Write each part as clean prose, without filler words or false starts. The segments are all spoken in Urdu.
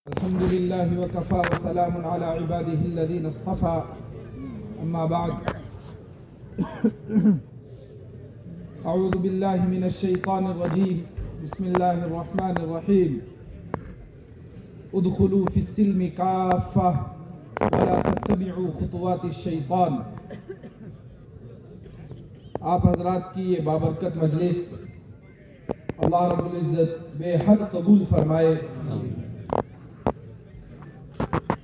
الحمد لله وكفى وسلام على عباده الذين اصطفى أما بعد أعوذ بالله من الشيطان الرجيم بسم الله الرحمن الرحيم ادخلوا في السلم كافة ولا تتبعوا خطوات الشيطان. آپ حضرات کی یہ بابرکت مجلس اللہ رب العزت بے حد قبول فرمائے.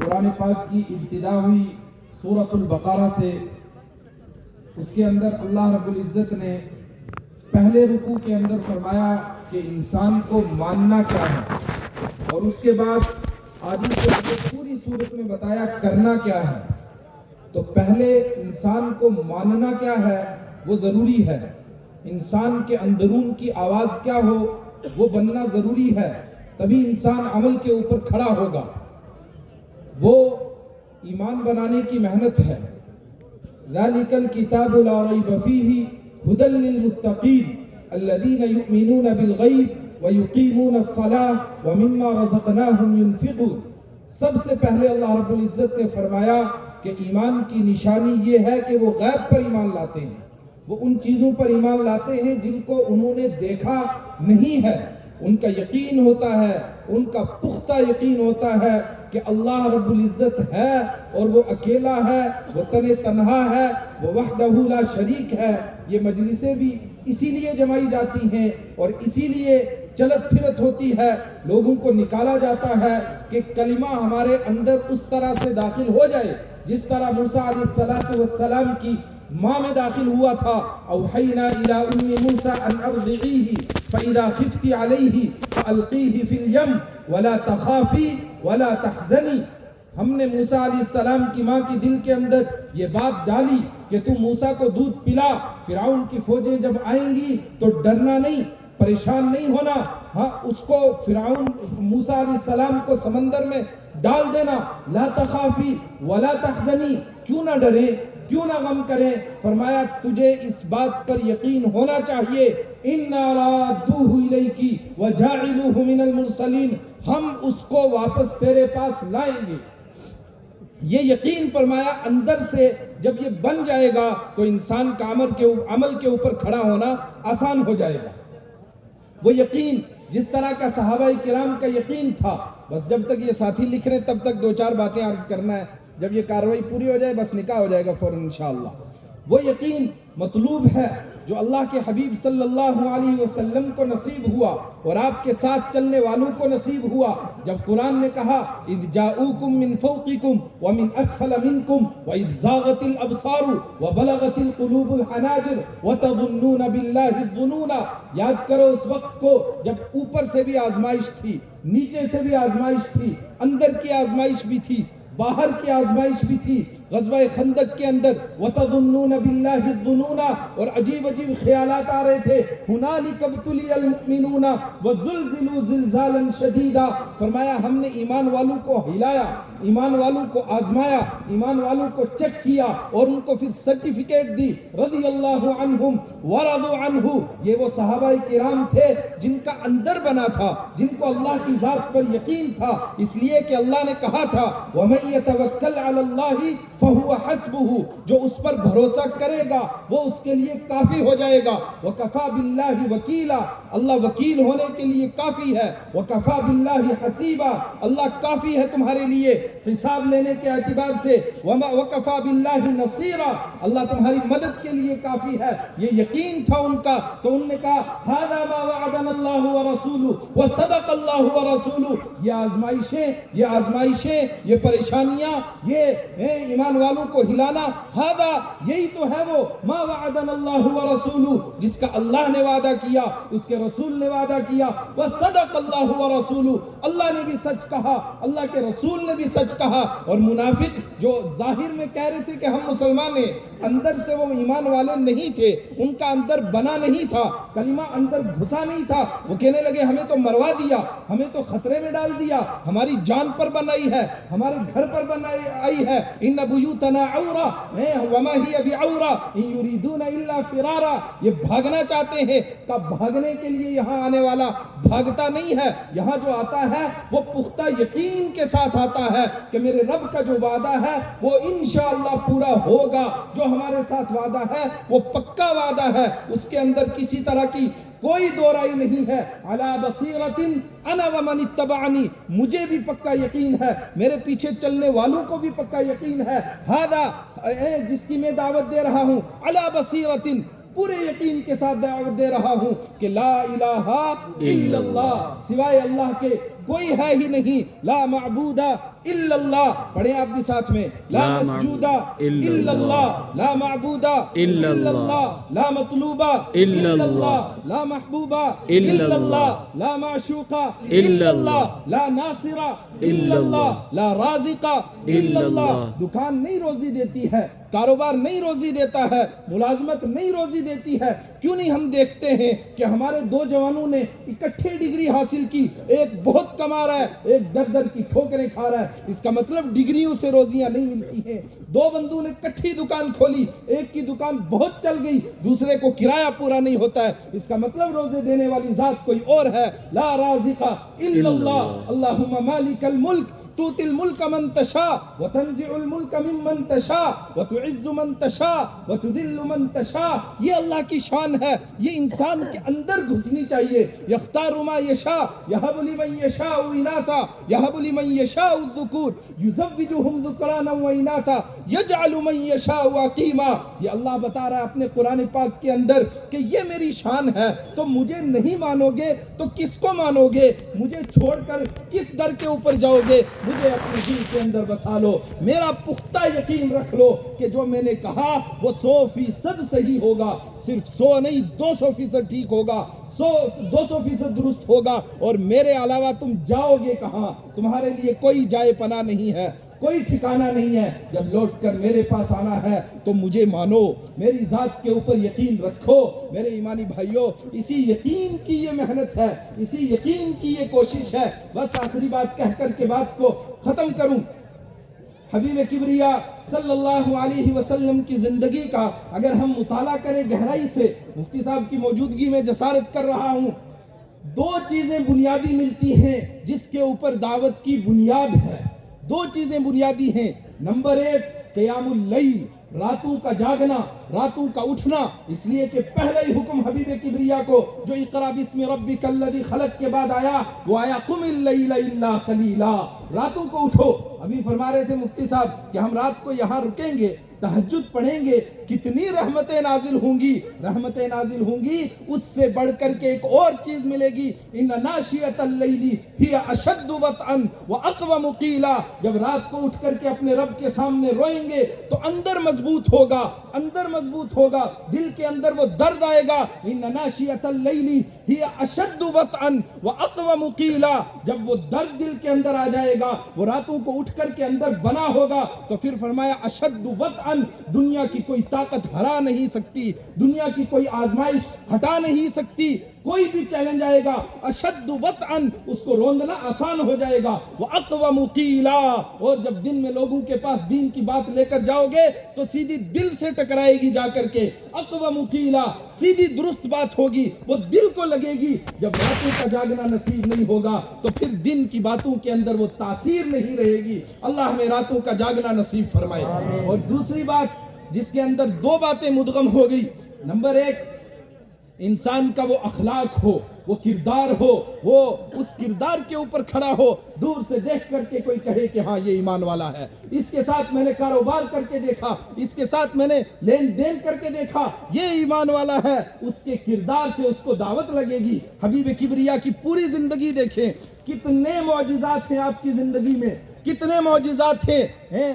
قرآن پاک کی ابتدا ہوئی سورۃ البقرہ سے. اس کے اندر اللہ رب العزت نے پہلے رکوع کے اندر فرمایا کہ انسان کو ماننا کیا ہے، اور اس کے بعد آگے کو پوری صورت میں بتایا کرنا کیا ہے. تو پہلے انسان کو ماننا کیا ہے وہ ضروری ہے. انسان کے اندرون کی آواز کیا ہو وہ بننا ضروری ہے، تبھی انسان عمل کے اوپر کھڑا ہوگا. وہ ایمان بنانے کی محنت ہے. ذالک الکتاب لا ریب فیہ ھدی للمتقین الذین یؤمنون بالغیب ویقیمون الصلاۃ ومما رزقناہم ینفقون. سب سے پہلے اللہ رب العزت نے فرمایا کہ ایمان کی نشانی یہ ہے کہ وہ غیب پر ایمان لاتے ہیں. وہ ان چیزوں پر ایمان لاتے ہیں جن کو انہوں نے دیکھا نہیں ہے. ان کا یقین ہوتا ہے، ان کا پختہ یقین ہوتا ہے کہ اللہ رب العزت ہے اور وہ اکیلا ہے، وہ تنہا ہے، وہ وحدہ لا شریک ہے. یہ مجلسیں بھی اسی لیے جمائی جاتی ہیں اور اسی لیے چلت پھرت ہوتی ہے. لوگوں کو نکالا جاتا ہے کہ کلمہ ہمارے اندر اس طرح سے داخل ہو جائے جس طرح موسیٰ علیہ السلام کی ماں میں داخل ہوا تھا. اوحینا الی ام موسیٰ ان ارضعیہ فاذا خفت علیہ فالقیہ فی الیم ولا تخافی ولا تحزنی. ہم نے موسیٰ علیہ السلام کی ماں کی دل کے اندر یہ بات ڈالی کہ تم موسیٰ کو دودھ پلا. فرعون کی فوجیں جب آئیں گی تو ڈرنا نہیں، پریشان نہیں ہونا. ہاں، اس کو فرعون موسیٰ علیہ السلام کو سمندر میں ڈال دینا. لا تخافی ولا تحزنی، کیوں نہ ڈرے، کیوں نہ غم کریں. فرمایا تجھے اس بات پر یقین ہونا چاہیے اِنَّا رَادُّوهُ إِلَيْكِ وَجَاعِلُوهُ مِنَ الْمُرْسَلِينَ، ہم اس کو واپس تیرے پاس لائیں گے. یہ یقین فرمایا اندر سے جب یہ بن جائے گا تو انسان کا عمل کے اوپر کھڑا ہونا آسان ہو جائے گا. وہ یقین جس طرح کا صحابہ کرام کا یقین تھا. بس جب تک یہ ساتھی لکھ رہے ہیں تب تک دو چار باتیں عرض کرنا ہے. جب یہ کاروائی پوری ہو جائے بس نکاح ہو جائے گا فوراً انشاءاللہ. وہ یقین مطلوب ہے جو اللہ کے حبیب صلی اللہ علیہ وسلم کو نصیب ہوا اور آپ کے ساتھ چلنے والوں کو نصیب ہوا. جب قرآن نے کہا اذ جاؤکم من فوقکم ومن اسفل منکم واذ زاغت الابصار وبلغت القلوب الحناجر وتظنون باللہ الظنون. یاد کرو اس وقت کو جب اوپر سے بھی آزمائش تھی، نیچے سے بھی آزمائش تھی، اندر کی آزمائش بھی تھی، باہر کی آزمائش بھی تھی. غزوہ خندق کے اندر وَتَظُنُّونَ بِاللَّهِ الظُّنُونَ، اور عجیب عجیب خیالات آ رہے تھے. هُنَالِكَ ابْتُلِيَ الْمُؤْمِنُونَ وَزُلْزِلُوا زِلْزَالًا شَدِيدًا. فرمایا ہم نے ایمان والوں کو ہلایا، ایمان والوں کو آزمایا، ایمان والوں کو چیک کیا اور ان کو پھر سرٹیفکیٹ دی. رضی اللہ عنہم ورضوا عنہ. یہ وہ صحابہ کرام تھے جن کا اندر بنا تھا، جن کو اللہ کی ذات پر یقین تھا، اس لیے کہ اللہ نے کہا تھا وَمَن يَتَوَكَّلْ عَلَى اللَّهِ فَهُوَ حَسْبُهُ. جو اس پر بھروسہ کرے گا وہ اس کے لیے کافی ہو جائے گا. وَكَفَى بِاللَّهِ وَكِيلًا، اللہ وکیل ہونے کے لیے کافی ہے. وَكَفَى بِاللَّهِ حَسِيبًا، اللہ کافی ہے تمہارے لیے حساب لینے کے اعتبار سے. وَكَفَى بِاللَّهِ نَصِيرًا، اللہ تمہاری مدد کے لیے کافی ہے. یہ یقین تھا ان کا. تو انہوں نے کہا هَذَا مَا وَعَدَنَا اللَّهُ وَرَسُولُهُ وَصَدَقَ اللَّهُ وَرَسُولُهُ. یہ آزمائشیں، یہ پریشانیاں، یہ ایمان والوں کو ہلانا، ہذا یہی تو ہے وہ ما وعدنا اللہ ورسولہ، جس کا اللہ نے وعدہ کیا، اس کے رسول نے وعدہ کیا. وصدق اللہ ورسولہ، اللہ نے بھی سچ کہا، اللہ کے رسول نے بھی سچ کہا. اور منافق جو ظاہر میں کہہ رہے تھے کہ ہم مسلمان ہیں، اندر سے وہ ایمان والے نہیں تھے. ان کا اندر بنا نہیں تھا، کلمہ اندر گھسا نہیں تھا. وہ کہنے لگے ہمیں تو مروا دیا، ہمیں تو خطرے میں ڈال دیا، ہماری جان پر بنائی ہے، ہمارے گھر پر بنائی ہے. ان بیوتنا عورہ وما ہی بعورہ ان یریدون الا فرارا. یہ بھاگنا چاہتے ہیں. کب بھاگنے کے لیے یہاں آنے والا بھاگتا نہیں ہے، یہاں جو آتا ہے وہ پختہ یقین کے ساتھ آتا ہے کہ میرے رب کا جو وعدہ ہے وہ انشاءاللہ پورا ہوگا، جو ہمارے ساتھ وعدہ ہے وہ پکا وعدہ ہے، اس کے اندر کسی طرح کی کوئی دو رائے نہیں ہے۔ علی بصیرۃ انا ومن اتبعنی، مجھے بھی پکا یقین ہے، میرے پیچھے چلنے والوں کو بھی پکا یقین ہے۔ ھذا، جس کی میں دعوت دے رہا ہوں، علی بصیرۃ، پورے یقین کے ساتھ دعوت دے رہا ہوں کہ لا الہ الا اللہ، سوائے اللہ کے کوئی ہے ہی نہیں، لا معبود الا اللہ، پڑھیں آپ بھی ساتھ میں، لا مسجود الا اللہ، لا معبود الا اللہ، لا مطلوب الا اللہ، لا محبوب الا اللہ، لا معشوق الا اللہ، لا ناصر الا اللہ، لا رازق الا اللہ۔ دکان نہیں روزی دیتی ہے، کاروبار نہیں روزی دیتا ہے، ملازمت نہیں روزی دیتی ہے۔ کیوں نہیں ہم دیکھتے ہیں کہ ہمارے دو جوانوں نے اکٹھے ڈگری حاصل کی، ایک بہت کما رہا ہے، ایک در در کی ٹھوکریں کھا رہا ہے، اس کا مطلب ڈگریوں سے روزیاں نہیں ملتی ہیں۔ دو بندوں نے اکٹھی دکان کھولی، ایک کی دکان بہت چل گئی، دوسرے کو کرایہ پورا نہیں ہوتا ہے، اس کا مطلب روزے دینے والی ذات کوئی اور ہے۔ لا رازق الا اللہ، اللہم مالک الملک تؤتی الملک من تشاء وتنزع الملک ممن تشاء وتعز من تشاء وتذل من تشاء، یہ اللہ کی شان ہے، یہ انسان کے اندر گھسنی چاہیے۔ یختار ما یشاء یہب لمن یشاء اناثا یہب لمن یشاء الذکور یزوجہم ذکرانا واناثا یجعل من یشاء عقیما، یہ اللہ بتا رہا ہے اپنے قرآن پاک کے اندر کہ یہ میری شان ہے، تو مجھے نہیں مانو گے تو کس کو مانو گے؟ مجھے چھوڑ کر کس در کے اوپر جاؤ گے؟ مجھے اپنے دل کے اندر بسا لو، میرا پختہ یقین رکھ لو کہ جو میں نے کہا وہ 100% صحیح ہوگا، صرف 100 نہیں 200% ٹھیک ہوگا، 200% درست ہوگا، اور میرے علاوہ تم جاؤ گے کہاں؟ تمہارے لیے کوئی جائے پناہ نہیں ہے، کوئی ٹھکانہ نہیں ہے، جب لوٹ کر میرے پاس آنا ہے تو مجھے مانو، میری ذات کے اوپر یقین رکھو۔ میرے ایمانی بھائیوں، اسی یقین کی یہ محنت ہے، اسی یقین کی یہ کوشش ہے۔ بس آخری بات کہہ کر کے بات کو ختم کروں، حبیب کبریا صلی اللہ علیہ وسلم کی زندگی کا اگر ہم مطالعہ کریں گہرائی سے، مفتی صاحب کی موجودگی میں جسارت کر رہا ہوں، دو چیزیں بنیادی ملتی ہیں جس کے اوپر دعوت کی بنیاد ہے، دو چیزیں بنیادی ہیں۔ نمبر 1 قیام اللیل، راتوں کا جاگنا، راتوں کا اٹھنا، اس لیے کہ پہلا ہی حکم حبیب کبریا کو جو اقرا بسم ربک الذی خلق کے بعد آیا وہ آیا قم اللیل الا قلیلا، راتوں کو اٹھو۔ ابھی فرما رہے تھے مفتی صاحب کہ ہم رات کو یہاں رکیں گے، تہجد پڑھیں گے، کتنی رحمتیں نازل ہوں گی، رحمتیں نازل ہوں گی، اس سے بڑھ کر کے ایک اور چیز ملے گی، ان ناشئۃ اللیل ہی اشد وطئا واقوم قیلا، جب رات کو اٹھ کر کے اپنے رب کے سامنے روئیں گے تو اندر مضبوط ہوگا، اندر مضبوط ہوگا، دل کے اندر وہ درد آئے گا، ان ناشئۃ اللیل ہی اشد وطئا واقوم قیلا، جب وہ درد دل کے اندر آ جائے گا، وہ راتوں کو اٹھ کر کے اندر بنا ہوگا، تو پھر فرمایا اشد وطئا، دنیا کی کوئی طاقت ہرا نہیں سکتی، دنیا کی کوئی آزمائش ہٹا نہیں سکتی، کوئی بھی چیلنج آئے گا اشد وطئا، اس کو روندنا آسان ہو جائے گا، وَأَقْوَمُ قِيلًا، اور جب دن میں لوگوں کے پاس دین کی بات لے کر جاؤ گے تو سیدھی دل سے ٹکرائے گی جا کر کے، اقوم قیلا، سیدھی درست بات ہوگی، وہ دل کو لگے گی۔ جب راتوں کا جاگنا نصیب نہیں ہوگا تو پھر دن کی باتوں کے اندر وہ تاثیر نہیں رہے گی۔ اللہ ہمیں راتوں کا جاگنا نصیب فرمائے۔ اور دوسری بات جس کے اندر دو باتیں مدغم ہو گئی، نمبر 1 انسان کا وہ اخلاق ہو، وہ کردار ہو، وہ اس کردار کے اوپر کھڑا ہو، دور سے دیکھ کر کے کوئی کہے کہ ہاں یہ ایمان والا ہے، اس کے ساتھ میں نے کاروبار کر کے دیکھا، اس کے ساتھ میں نے لین دین کر کے دیکھا، یہ ایمان والا ہے، اس کے کردار سے اس کو دعوت لگے گی۔ حبیب کبریا کی پوری زندگی دیکھیں، کتنے معجزات ہیں آپ کی زندگی میں، کتنے معجزات ہیں،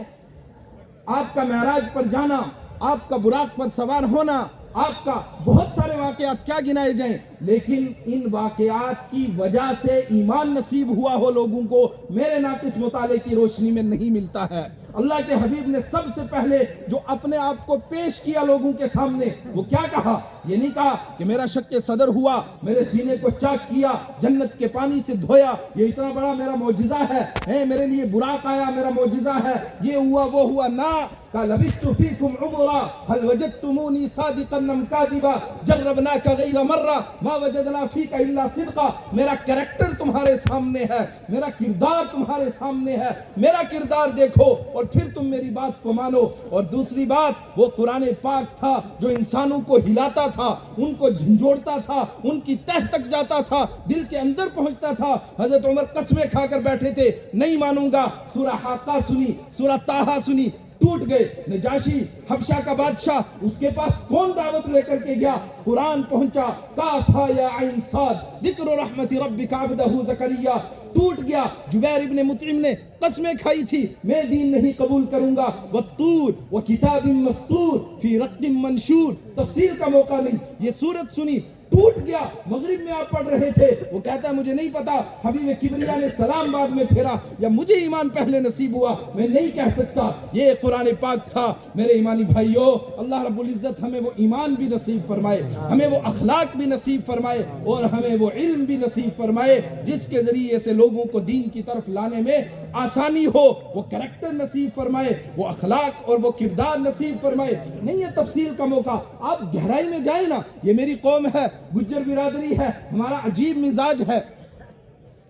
آپ کا معراج پر جانا، آپ کا براق پر سوار ہونا، آپ کا بہت سارے واقعات کیا گنائے جائیں، لیکن ان واقعات کی وجہ سے ایمان نصیب ہوا ہو لوگوں کو میرے ناقص مطالعے کی روشنی میں نہیں ملتا ہے۔ اللہ کے حبیب نے سب سے پہلے جو اپنے آپ کو پیش کیا لوگوں کے سامنے، وہ کیا کہا؟ یہ نہیں کہا کہ میرا شک صدر ہوا، میرے سینے کو چاک کیا، جنت کے پانی سے دھویا، یہ اتنا بڑا میرا معجزہ ہے، میرے لیے براق آیا میرا معجزہ ہے، یہ ہوا وہ ہوا، نہ لبثت فیکم عمرا هل وجدتمونی صادقا ام کاذبا جرب ضربناک غیر مرہ ما وجدنا فیک الا صدقا. میرا کریکٹر تمہارے سامنے ہے, میرا کردار تمہارے سامنے ہے, میرا کردار دیکھو اور پھر تم میری بات کو مانو. اور دوسری بات, وہ قرآن پاک تھا جو انسانوں کو ہلاتا تھا, ان کو جھنجھوڑتا تھا, ان کی تہ تک جاتا تھا, دل کے اندر پہنچتا تھا. حضرت عمر قسمیں کھا کر بیٹھے تھے, نہیں مانوں گا. سورہ حاقہ سنی, سورہ طٰہٰ سنی, ٹوٹ گئے. نجاشی حبشہ کا بادشاہ, اس کے پاس کون دعوت لے کر کے گیا؟ قرآن پہنچا, کاف ہا یا عین صاد ذکر رحمت ربک عبدہ زکریا. ٹوٹ گیا. جبیر ابن مطعم نے قسمیں کھائی تھی, میں دین نہیں قبول کروں گا. والطور وکتاب مسطور فی رق منشور. تفسیر کا موقع نہیں, یہ سورت سنی, ٹوٹ گیا. مغرب میں آپ پڑھ رہے تھے, وہ کہتا ہے مجھے نہیں پتا حبیب کبریا نے سلام بعد میں پھیرا یا مجھے ایمان پہلے نصیب ہوا, میں نہیں کہہ سکتا. یہ قرآن پاک تھا. میرے ایمانی بھائیو, اللہ رب العزت ہمیں وہ ایمان بھی نصیب فرمائے, ہمیں وہ اخلاق بھی نصیب فرمائے, اور ہمیں وہ علم بھی نصیب فرمائے جس کے ذریعے سے لوگوں کو دین کی طرف لانے میں آسانی ہو. وہ کریکٹر نصیب فرمائے, وہ اخلاق اور وہ کردار نصیب فرمائے. نہیں ہے تفصیل کا موقع, آپ گہرائی میں جائیں نا. یہ میری قوم ہے, گجر برادری ہے, ہمارا عجیب مزاج ہے.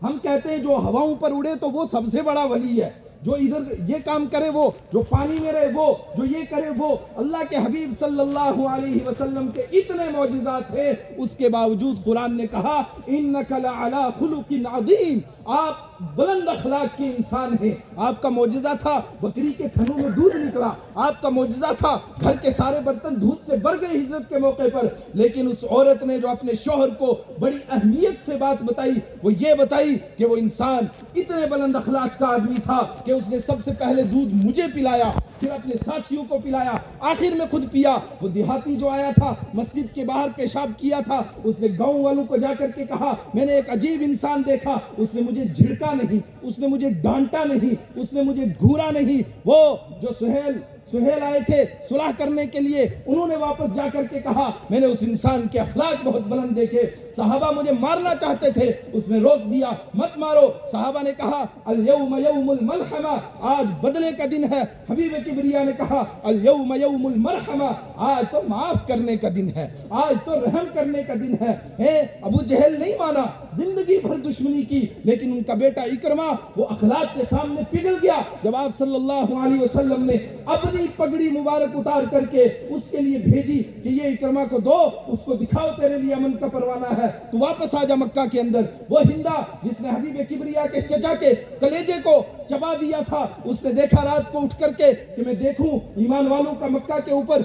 ہم کہتے ہیں جو ہواؤں پر اڑے تو وہ سب سے بڑا ولی ہے, جو ادھر یہ کام کرے وہ, جو پانی میں رہے وہ, جو یہ کرے وہ. اللہ کے حبیب صلی اللہ علیہ وسلم کے اتنے معجزات ہیں, اس کے باوجود قرآن نے کہا انک لعلی خلق عظیم, آپ بلند اخلاق کے انسان ہیں. آپ کا معجزہ تھا بکری کے تھنوں میں دودھ نکلا, آپ کا معجزہ تھا گھر کے سارے برتن دودھ سے بھر گئے ہجرت کے موقع پر. لیکن اس عورت نے جو اپنے شوہر کو بڑی اہمیت سے بات بتائی, وہ یہ بتائی کہ وہ انسان اتنے بلند اخلاق کا آدمی تھا کہ اس نے سب سے پہلے دودھ مجھے پلایا, پھر اپنے ساتھیوں کو پلایا, آخر میں خود پیا. وہ دیہاتی جو آیا تھا, مسجد کے باہر پیشاب کیا تھا, اس نے گاؤں والوں کو جا کر کے کہا میں نے ایک عجیب انسان دیکھا, اس نے مجھے جھڑکا نہیں, اس نے مجھے ڈانٹا نہیں, اس نے مجھے گھورا نہیں. وہ جو سہیل آئے تھے صلح کرنے کے لیے, انہوں نے واپس جا کر کے کہا میں نے اس انسان کے اخلاق بہت بلند دیکھے. صحابہ مجھے مارنا چاہتے تھے, اس نے روک دیا, مت مارو. صحابہ نے کہا الیوم یوم الملحمہ, آج بدلے کا دن ہے. حبیب کبریا نے کہا الیوم یوم المرحمہ, آج تو معاف کرنے کا دن ہے, آج تو رحم کرنے کا دن ہے. ابو جہل نہیں مانا, زندگی بھر دشمنی کی, لیکن ان کا بیٹا اکرمہ وہ اخلاق کے سامنے پگھل گیا. جب آپ صلی اللہ علیہ وسلم نے اپنی پگڑی مبارک اتار کر کے اس کے لیے بھیجی کہ یہ اکرمہ کو دو, اس کو دکھاؤ تیرے لیے امن کا پروانہ ہے, تو واپس آ جا مکہ کے اندر. وہ ہندا جس نے حبیب کبریا کے چچا کے کلیجے کو چبا دیا تھا, اس نے دیکھا رات کو اٹھ کر کے کہ میں دیکھوں ایمان والوں کا مکہ کے اوپر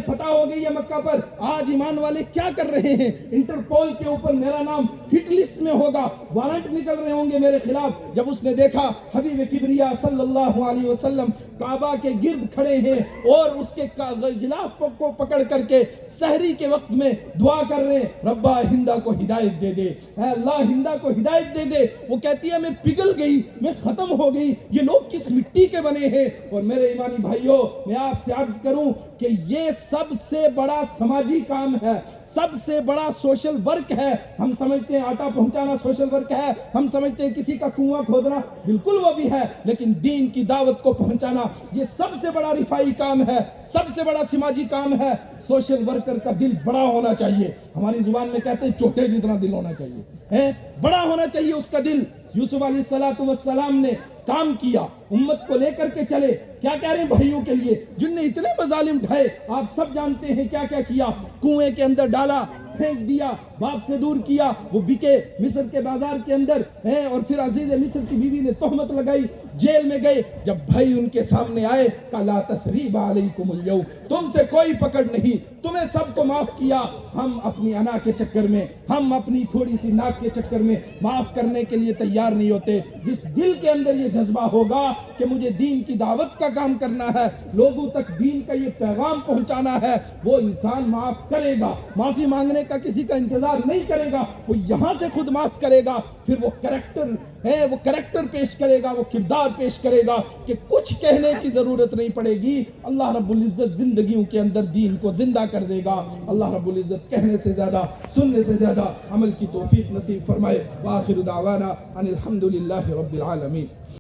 فتح ہو گئی ہے مکہ پر, آج ایمان والے کیا کر رہے ہیں, انٹرپول کے اوپر میرا نام ہٹ لسٹ میں ہوگا, وارنٹ نکل رہے ہوں گے میرے خلاف. جب اس نے دیکھا حبیب کبریا صلی اللہ علیہ وسلم کعبہ کے گرد کھڑے ہیں اور اس کے غلاف کو پکڑ کر کے سحری کے وقت میں دعا کر رہے ہیں, ربا ہندا کو ہدایت دے دے, اے اللہ ہندا کو ہدایت دے دے. وہ کہتی ہے میں پگھل گئی, میں ختم ہو گئی, یہ لوگ کس مٹی کے بنے ہیں. اور میرے ایمانی بھائیوں, میں آپ سے عرض کروں کہ یہ سب سے بڑا سماجی کام ہے, سب سے بڑا سوشل ورک ہے. ہم سمجھتے ہیں آٹا پہنچانا سوشل ورک ہے, ہم سمجھتے ہیں کسی کا کنواں کھودنا, بالکل وہ بھی ہے, لیکن دین کی دعوت کو پہنچانا یہ سب سے بڑا رفائی کام ہے, سب سے بڑا سماجی کام ہے. سوشل ورکر کا دل بڑا ہونا چاہیے, ہماری زبان میں کہتے ہیں چوٹے جتنا دل ہونا چاہیے, بڑا ہونا چاہیے اس کا دل. یوسف علیہ السلام نے کام کیا, امت کو لے کر کے چلے. کیا کہہ رہے ہیں بھائیوں کے لیے جن نے اتنے مظالم ڈھائے, آپ سب جانتے ہیں کیا کیا کیا. کنویں کے اندر ڈالا, پھینک دیا, باپ سے دور کیا, وہ بکے مصر کے بازار کے اندر, اور پھر عزیز مصر کی بیوی نے تہمت لگائی, جیل میں گئے. جب بھائی ان کے سامنے آئے کہا لا تثریب علیکم اليوم, تم سے کوئی پکڑ نہیں, تمہیں سب کو معاف کیا. ہم اپنی انا کے چکر میں, ہم اپنی تھوڑی سی ناک کے چکر میں معاف کرنے کے لیے تیار نہیں ہوتے. جس دل کے اندر یہ جذبہ ہوگا کہ مجھے دین کی دعوت کا کام کرنا ہے, لوگوں تک دین کا یہ پیغام پہنچانا ہے, وہ انسان معاف کرے گا. معافی مانگنے کا کسی کا انتظار نہیں کرے گا, وہ یہاں سے خود معاف کرے گا. پھر وہ کریکٹر پیش کرے گا, وہ کردار پیش کرے گا کہ کچھ کہنے کی ضرورت نہیں پڑے گی. اللہ رب العزت زندگیوں کے اندر دین کو زندہ کر دے گا. اللہ رب العزت کہنے سے زیادہ, سننے سے زیادہ عمل کی توفیق نصیب فرمائے. وآخر دعوانا ان الحمد للہ رب العالمین.